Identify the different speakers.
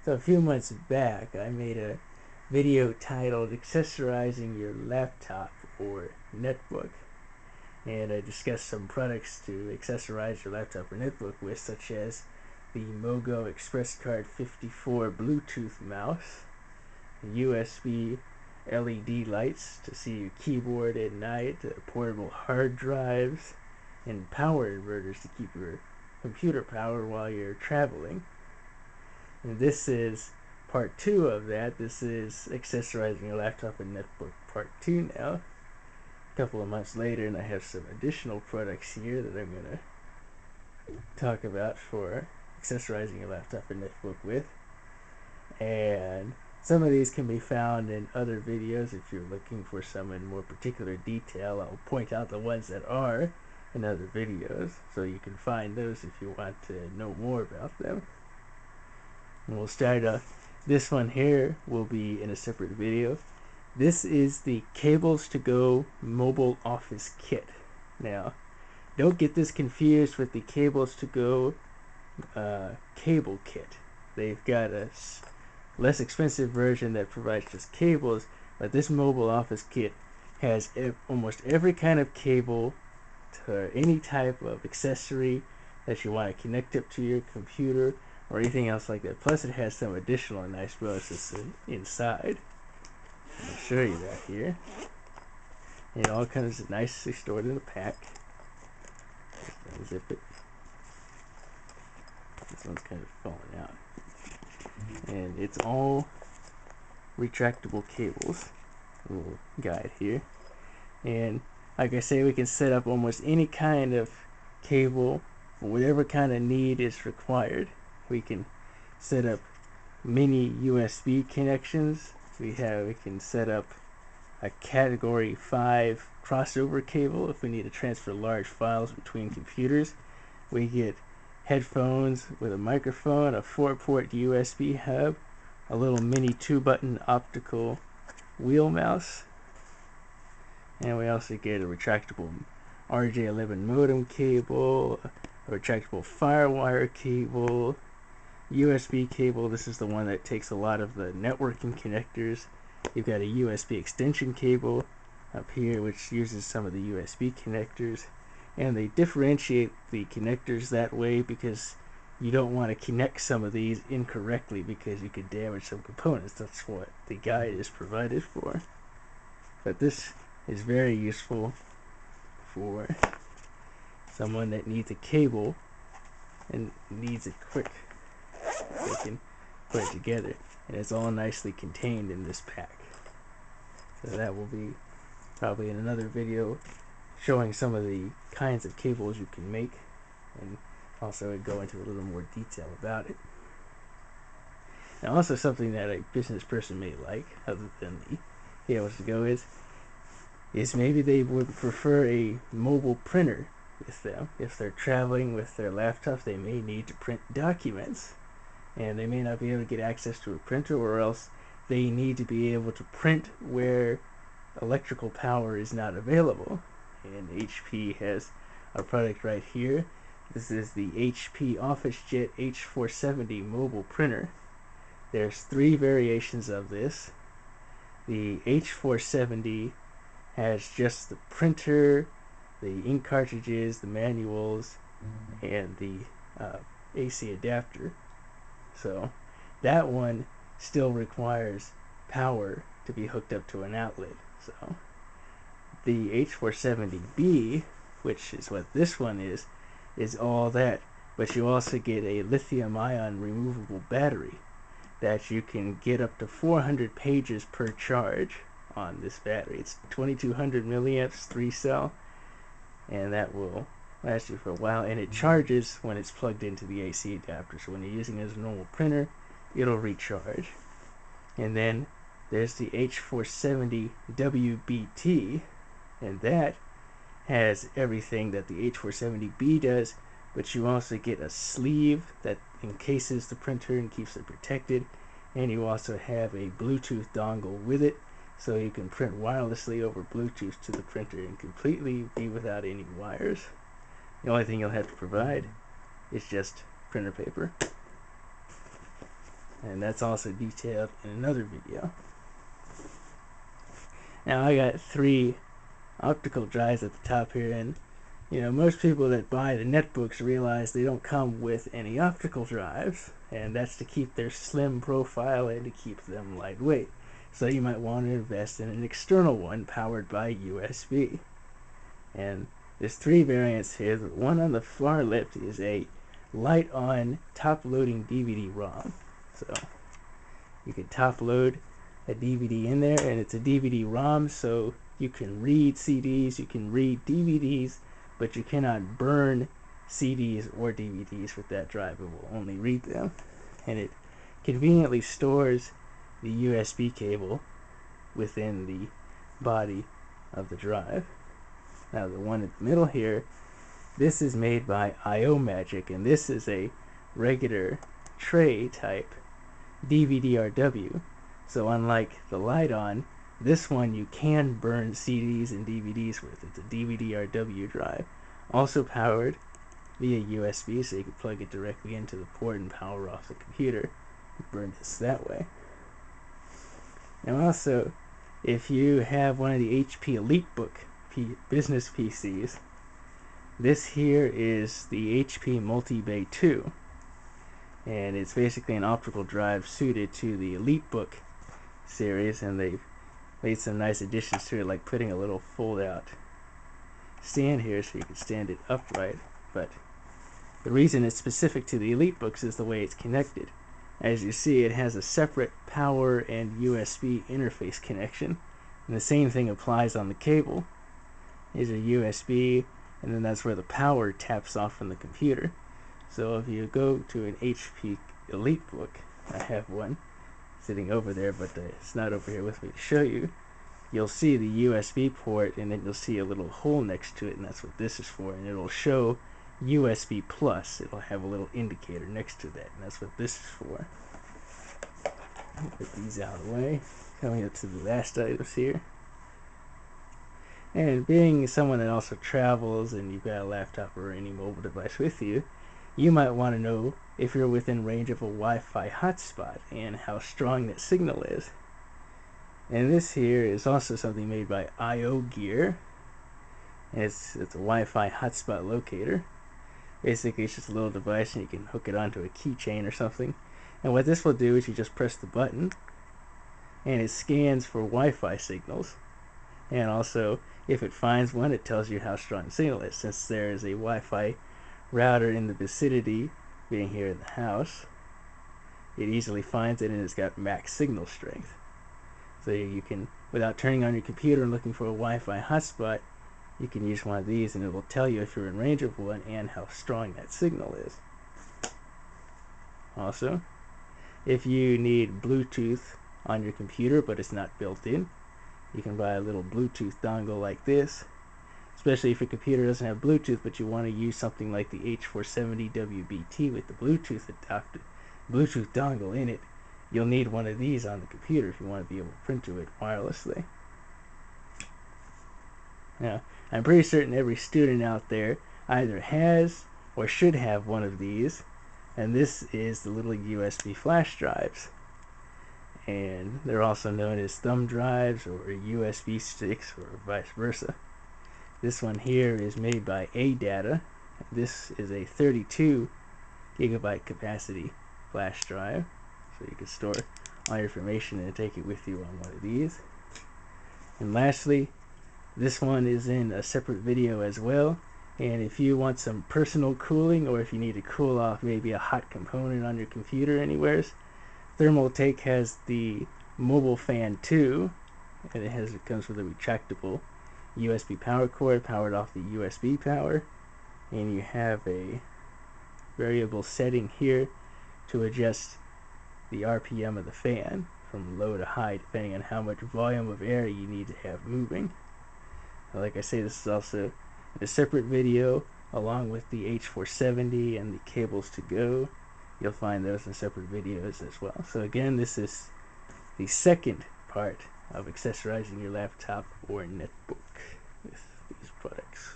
Speaker 1: So a few months back, I made a video titled Accessorizing Your Laptop or Netbook. And I discussed some products to accessorize your laptop or netbook with, such as the Mogo Express Card 54 Bluetooth mouse, USB LED lights to see your keyboard at night, portable hard drives, and power inverters to keep your computer powered while you're traveling. And this is part 2 of that. This is accessorizing your laptop and netbook part 2 now. A couple of months later, and I have some additional products here that I'm going to talk about for accessorizing your laptop and netbook with. And some of these can be found in other videos. If you're looking for some in more particular detail, I'll point out the ones that are in other videos, so you can find those if you want to know more about them. And we'll start this one here will be in a separate video. This is the Cables to Go Mobile Office Kit. Now, don't get this confused with the Cables to Go cable kit. They've got a less expensive version that provides just cables, but this mobile office kit has almost every kind of cable to any type of accessory that you want to connect up to your computer or anything else like that. Plus it has some additional nice bonuses inside. I'll show you that here. It all comes nicely stored in a pack. Just unzip it. This one's kind of falling out. And it's all retractable cables. A little guide here. And like I say, we can set up almost any kind of cable for whatever kind of need is required. We can set up mini USB connections. We can set up a category 5 crossover cable if we need to transfer large files between computers. We get headphones with a microphone, a 4-port USB hub, a little mini 2-button optical wheel mouse, and we also get a retractable RJ11 modem cable, a retractable FireWire cable, USB cable. This is the one that takes a lot of the networking connectors. You've got a USB extension cable up here which uses some of the USB connectors, and they differentiate the connectors that way because you don't want to connect some of these incorrectly because you could damage some components. That's what the guide is provided for. But this is very useful for someone that needs a cable and needs it quick. They can put it together, and it's all nicely contained in this pack. So that will be probably in another video showing some of the kinds of cables you can make, and also go into a little more detail about it. Now, also something that a business person may like, other than the cables to go, is maybe they would prefer a mobile printer with them. If they're traveling with their laptops, they may need to print documents, and they may not be able to get access to a printer, or else they need to be able to print where electrical power is not available. And HP has a product right here. This is the HP OfficeJet H470 mobile printer. There's 3 variations of this. The H470 has just the printer, the ink cartridges, the manuals, and the AC adapter. So that one still requires power to be hooked up to an outlet. So the H470B, which is what this one is all that, but you also get a lithium-ion removable battery that you can get up to 400 pages per charge on this battery. It's 2200 milliamps, 3-cell, and that will last you for a while, and it charges when it's plugged into the AC adapter. So when you're using it as a normal printer, it'll recharge. And then there's the H470 WBT, and that has everything that the H470B does, but you also get a sleeve that encases the printer and keeps it protected, and you also have a Bluetooth dongle with it, so you can print wirelessly over Bluetooth to the printer and completely be without any wires. The only thing you'll have to provide is just printer paper. and that's also detailed in another video. Now I got 3 optical drives at the top here, and most people that buy the netbooks realize they don't come with any optical drives, and that's to keep their slim profile and to keep them lightweight. So you might want to invest in an external one powered by USB. And there's 3 variants here. The one on the far left is a light-on top-loading DVD-ROM. So you can top-load a DVD in there, and it's a DVD-ROM, so you can read CDs, you can read DVDs, but you cannot burn CDs or DVDs with that drive. It will only read them. And it conveniently stores the USB cable within the body of the drive. Now the one in the middle here, this is made by IO Magic, and this is a regular tray type DVD-RW. So unlike the light-on, this one you can burn CDs and DVDs with. It's a DVD-RW drive. Also powered via USB, so you can plug it directly into the port and power off the computer and burn this that way. Now also, if you have one of the HP EliteBook business PCs, this here is the HP Multi-Bay 2. And it's basically an optical drive suited to the EliteBook series, and they've made some nice additions to it, like putting a little fold-out stand here so you can stand it upright. But the reason it's specific to the EliteBooks is the way it's connected. As you see, it has a separate power and USB interface connection, and the same thing applies on the cable. Here's a USB, and then that's where the power taps off from the computer. So if you go to an HP EliteBook, I have one sitting over there, but it's not over here with me to show you. You'll see the USB port, and then you'll see a little hole next to it, and that's what this is for. And it'll show USB plus. It'll have a little indicator next to that, and that's what this is for. Put these out of the way. Coming up to the last items here. And being someone that also travels and you've got a laptop or any mobile device with you, you might want to know if you're within range of a Wi-Fi hotspot and how strong that signal is. And this here is also something made by IO Gear. And it's a Wi-Fi hotspot locator. Basically, it's just a little device, and you can hook it onto a keychain or something. And what this will do is you just press the button, and it scans for Wi-Fi signals. And also, if it finds one, it tells you how strong the signal is. Since there is a Wi-Fi router in the vicinity, being here in the house, it easily finds it, and it's got max signal strength. So you can, without turning on your computer and looking for a Wi-Fi hotspot, you can use one of these, and it will tell you if you're in range of one and how strong that signal is. Also, if you need Bluetooth on your computer but it's not built in, you can buy a little Bluetooth dongle like this. Especially if your computer doesn't have Bluetooth, but you want to use something like the H470WBT with the Bluetooth dongle in it, you'll need one of these on the computer if you want to be able to print to it wirelessly. Now, I'm pretty certain every student out there either has or should have one of these, and this is the little USB flash drives. And they're also known as thumb drives or USB sticks or vice versa. This one here is made by ADATA. This is a 32 gigabyte capacity flash drive, so you can store all your information and take it with you on one of these. And lastly, this one is in a separate video as well, and if you want some personal cooling, or if you need to cool off maybe a hot component on your computer anywheres, Thermaltake has the Mobile Fan 2, and it comes with a retractable USB power cord powered off the USB power, and you have a variable setting here to adjust the RPM of the fan from low to high depending on how much volume of air you need to have moving. Like I say, this is also in a separate video along with the H470 and the cables to go. You'll find those in separate videos as well. So again, this is the second part of accessorizing your laptop or netbook with these products.